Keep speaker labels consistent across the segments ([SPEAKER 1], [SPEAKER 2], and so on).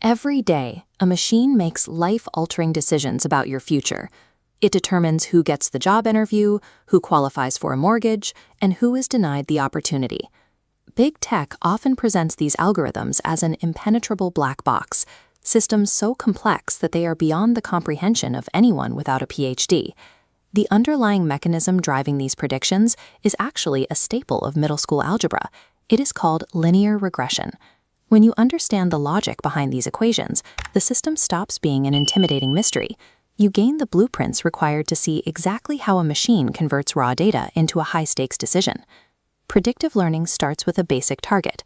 [SPEAKER 1] Every day, a machine makes life-altering decisions about your future. It determines who gets the job interview, who qualifies for a mortgage, and who is denied the opportunity. Big tech often presents these algorithms as an impenetrable black box, systems so complex that they are beyond the comprehension of anyone without a PhD. The underlying mechanism driving these predictions is actually a staple of middle school algebra. It is called linear regression. When you understand the logic behind these equations, the system stops being an intimidating mystery. You gain the blueprints required to see exactly how a machine converts raw data into a high-stakes decision. Predictive learning starts with a basic target.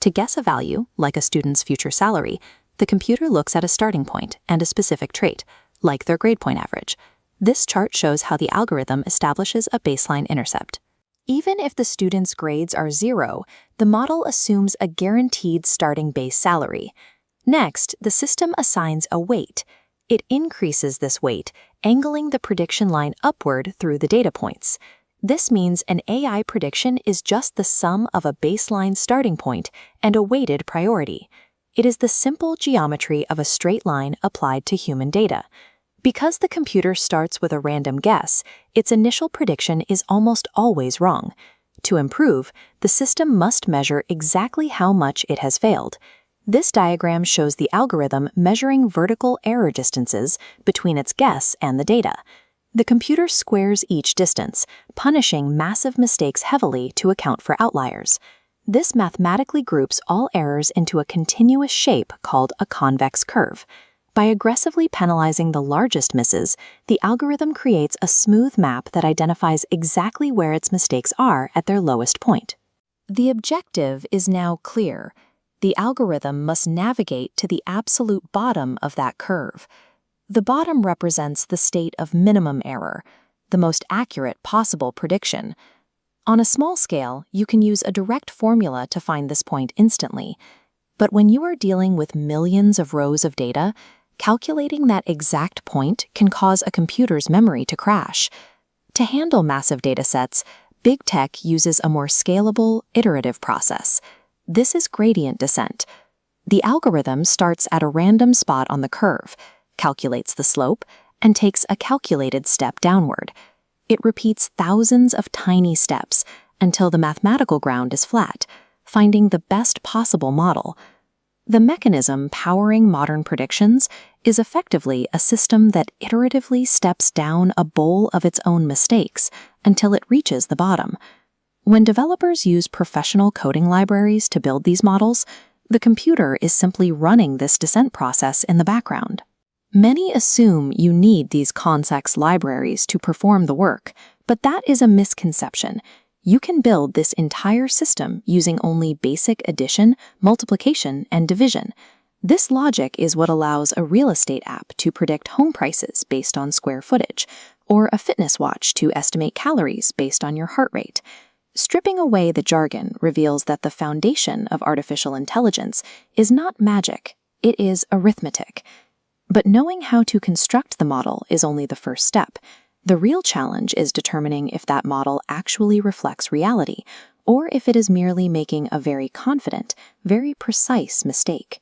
[SPEAKER 1] To guess a value, like a student's future salary, the computer looks at a starting point and a specific trait, like their grade point average. This chart shows how the algorithm establishes a baseline intercept. Even if the student's grades are 0, the model assumes a guaranteed starting base salary. Next, the system assigns a weight. It increases this weight, angling the prediction line upward through the data points. This means an AI prediction is just the sum of a baseline starting point and a weighted priority. It is the simple geometry of a straight line applied to human data. Because the computer starts with a random guess, its initial prediction is almost always wrong. To improve, the system must measure exactly how much it has failed. This diagram shows the algorithm measuring vertical error distances between its guess and the data. The computer squares each distance, punishing massive mistakes heavily to account for outliers. This mathematically groups all errors into a continuous shape called a convex curve. By aggressively penalizing the largest misses, the algorithm creates a smooth map that identifies exactly where its mistakes are at their lowest point. The objective is now clear. The algorithm must navigate to the absolute bottom of that curve. The bottom represents the state of minimum error, the most accurate possible prediction. On a small scale, you can use a direct formula to find this point instantly. But when you are dealing with millions of rows of data, calculating that exact point can cause a computer's memory to crash. To handle massive datasets, big tech uses a more scalable, iterative process. This is gradient descent. The algorithm starts at a random spot on the curve, calculates the slope, and takes a calculated step downward. It repeats thousands of tiny steps until the mathematical ground is flat, finding the best possible model. The mechanism powering modern predictions is effectively a system that iteratively steps down a bowl of its own mistakes until it reaches the bottom. When developers use professional coding libraries to build these models, the computer is simply running this descent process in the background. Many assume you need these convex libraries to perform the work, but that is a misconception. You can build this entire system using only basic addition, multiplication, and division. This logic is what allows a real estate app to predict home prices based on square footage, or a fitness watch to estimate calories based on your heart rate. Stripping away the jargon reveals that the foundation of artificial intelligence is not magic, it is arithmetic. But knowing how to construct the model is only the first step. The real challenge is determining if that model actually reflects reality, or if it is merely making a very confident, very precise mistake.